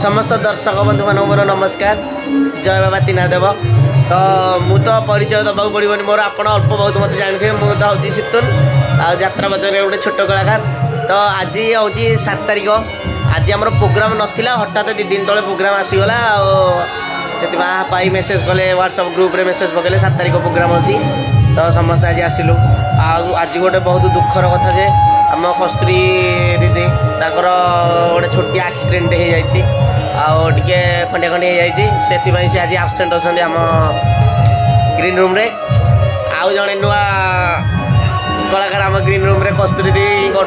समस्त दर्शक बंधु मान मोर नमस्कार जय बाबा तीनादेव। तो मु तो परिचय दबाक पड़ो मोर आप अल्प बहुत मत जानते मुझे हूँ सितुन आत्रा बजार गोटे छोट कलाकार। तो आज हूँ 7 तारिख आज आम प्रोग्राम नाला हठात 2 दिन तले प्रोग्राम आसीगला से मेसेज कले व्हाट्सएप ग्रुप रे मेसेज पकड़े 7 तारिख प्रोग्राम अच्छी। तो समस्त आज आसिलु आज गोटे बहुत दुखर कथा जे आम कस्तूरी दीदी गोटे छोटिया एक्सीडेंट हो जाए आगे खंडिया खंडिया हो जाए से आज आबसेंट अच्छा आम ग्रीन रूम रे आउ जड़े नुआ कलाकार आम ग्रीन रूम रे कस्तूरी दीदी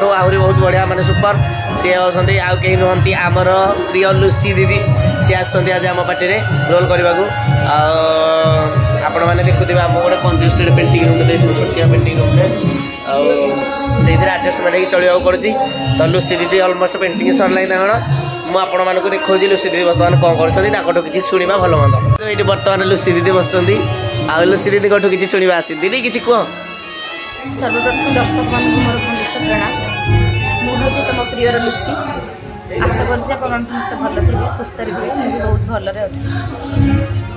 आहरी बहुत बढ़िया माने सुपर सी अच्छे आउ कहीं नुहति आमर प्रिय लुसी दीदी सी आज आम पार्टी रे रोल करने को आपण मैंने देखुवे आम गोटे कंजेस्टेड पेंटिंग रूम दे छोटिया पेंटिंग रूम रे से आडजस्टमेंट चलवा पड़ी। तो लुसी दीदी अलमोस्ट पेंटिंग सरला मुझे आपको देखा लुसी दीदी बर्तमान कौन कर किसी शुणा भल मंद। तो ये बर्तमान लुसी दीदी बस लुसी दीदी कौटू किसी शुणा आसी दीदी किसी कह। सर्वप्रथम दर्शक मान मोर घनिष्ठ प्रणाम मुझे तुम प्रियर लुसी आशा कर समस्त भल थे सुस्थ थे मुझे बहुत भल अच्छी।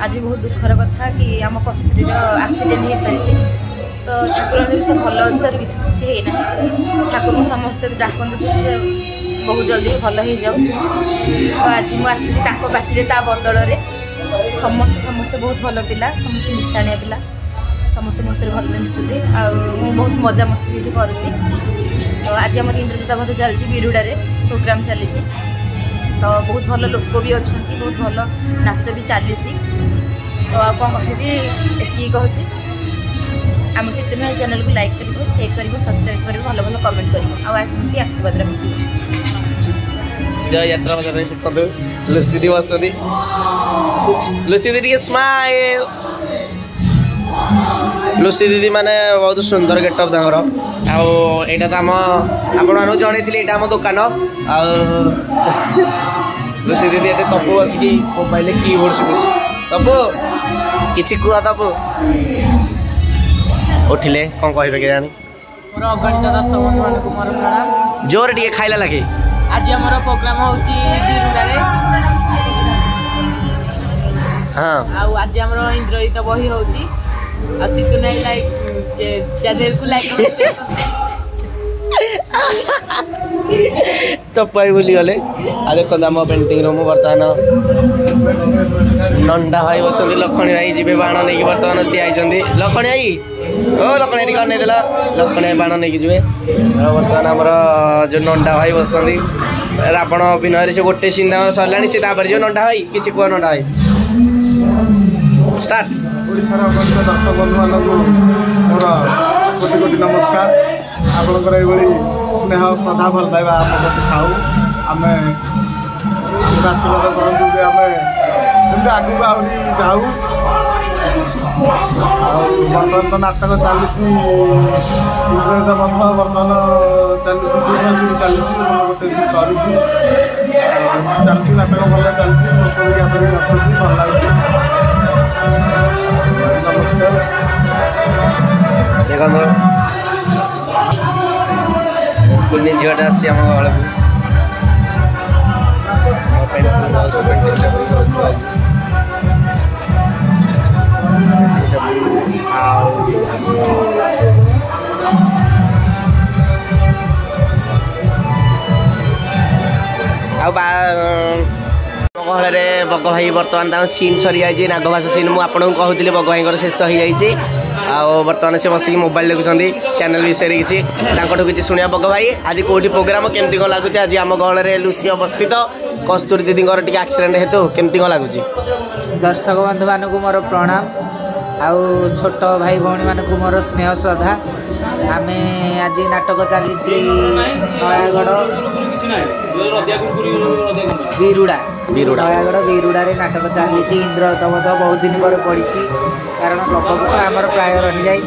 आज बहुत दुखर कथा कि आम कस्तूरी एक्सीडेंट हो सारी तो ठाकुर से भल अच्छे तार विशेष किसी है ठाकुर को समस्ते डाकते से बहुत जल्दी भल हो जाऊ। तो आज मुझे पार्टी बदल में समस्ते समस्ते बहुत भल पिला समस्ते मिशाणिया पिला समस्ते मस्ती भल मिशुच्चे बहुत मजा मस्ती ये करुँची। तो आज आम इंद्रजिता बोध चलती बिरुड़े प्रोग्राम चली तो बहुत भल लोक भी अच्छा बहुत भल नाच भी चली। तो आ कौन कहबी ये कहूँ आम से चैनल को लाइक करेंगे शेयर करेंगे सब्सक्राइब करेंगे भल भल कमेंट करेंगे आमती आशीर्वाद रखिए। जय यात्रा बजार लुसी दीदी बस लुसी दीदी स्माइल लुसी दीदी माने बहुत सुंदर गेटअप तांगर आईटा तो आम आपण जन आम दुकान लुसी दीदी ये तपु बसिकी मोबाइल कीबोर्ड शिखुची तपु किसी कुआ तपु उठिले कौन कहे के जानी मोर अगणित दर्शक बंधु मान मोर प्रणाम जोर टे खाइला लगे। आज हमारा प्रोग्राम होची बिरुड़े हाँ आज हमारा इंद्रजित बही होची सितु नहीं लाइक चैनल को लाइक तो पाई बोली गले आ देखो आम पेंटिंग रूम बर्तमान नंडा भाई बस लखणी भाई जी बाण नहीं बर्तमान सी आई लखणी भाई ओ लखणी टी अनेदेल लखणी बाण नहीं जी बर्तमान आमर जो नंडा भाई बस रावण अभिनय से गोटे सीन सरला से जो नंडा भाई किसी कह नंडा भाई स्टार्ट। ओडिशार अगणित दर्शक बंधु मानक मोर कोटि कोटि नमस्कार। आपणकर ये स्नेह श्रद्धा भल पाइबा आम प्रति खाऊ आम आशीर्वाद करूँ जे आम जमी आगे आहरी जाऊ। बर्तमान तो नाटक चली इंद्रजित बध बर्तमान चली चली गोटे दिन सरी चलती नाटक भल चलती लोक भी आदर अच्छा भल लगे। नमस्कार देखो कुनी झीटा आसी आम घर गहल बग भाई बर्तमान सीन सरी जाइए नागभाष सीन मुझे कहूली बग भाई शेष हो जाए बर्तमान से बसिक मोबाइल देखुं चैनल विषय किसी किसी शुणा बग भाई आज कौटी प्रोग्राम केमती कौन लगुच आज आम गहल लुसी अवस्थित कस्तूरी दीदी टी एक्सीडेंट हेतु केमती कौन लगुच। दर्शक बंधु मान मोर प्रणाम आउ छोट भाई भौणी मान मोर स्नेह श्रद्धा। आम आज नाटक चली नयागढ़ बिरुड़ा नयागढ़ बिरुड़े नाटक चली इंद्रजित बध बहुत दिन पर पड़ी कारण लोक आमर प्राय रही जाए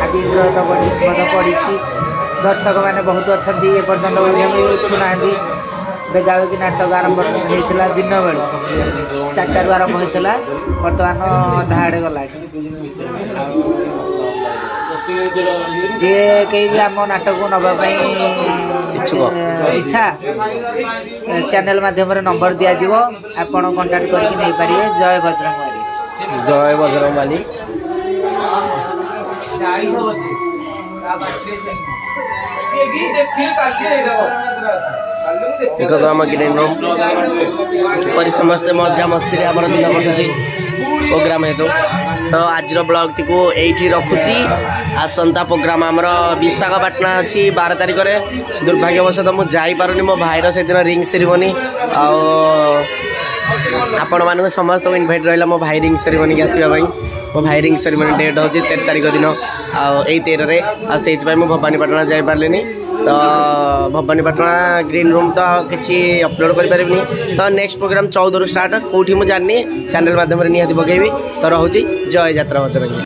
आज इंद्रजित बध पड़ी दर्शक मैंने बहुत अच्छा एपर्तंत उठुना बेगाबेगी नाटक आरंभ होता दिन बेलू 4 आरंभ होता बर्तमान धाड़े गला जी कहीं आम नाटक को नवाई इच्छा चैनल माध्यम नंबर दिज्व आपण कंटाक्ट करके नहीं पारे। जय बजरंगबली। जय बजरंगबली। एक तो आम ग्रीन रूम किपरि समस्ते मजा मस्ती आम दिन कटुची प्रोग्राम हेतु। तो आज ब्लॉग टी को यही रखुची। आसंता प्रोग्राम आमर विशाखापाटना अच्छी 12 तारिख में। दुर्भाग्यवशतः मुझे जापारुनी मो भाईर से दिन रिंग सेरेमनी आपण मान समस्त इनभाइट रहा मो भाई रिंग सेरेमनी की आसवाई। मो भाई रिंग सेरेमनी डेट हूँ 13 तारिख दिन आई 13 से भवानीपाटना जापारे। तो भवानीपाटना ग्रीन रूम तो किसी अपलोड करें। तो नेक्स्ट प्रोग्राम 14 स्टार्ट कौटी मुझे जानी चैनल माध्यम निहाती पकेबी। तो रोचे जय यात्रा बजरंगी।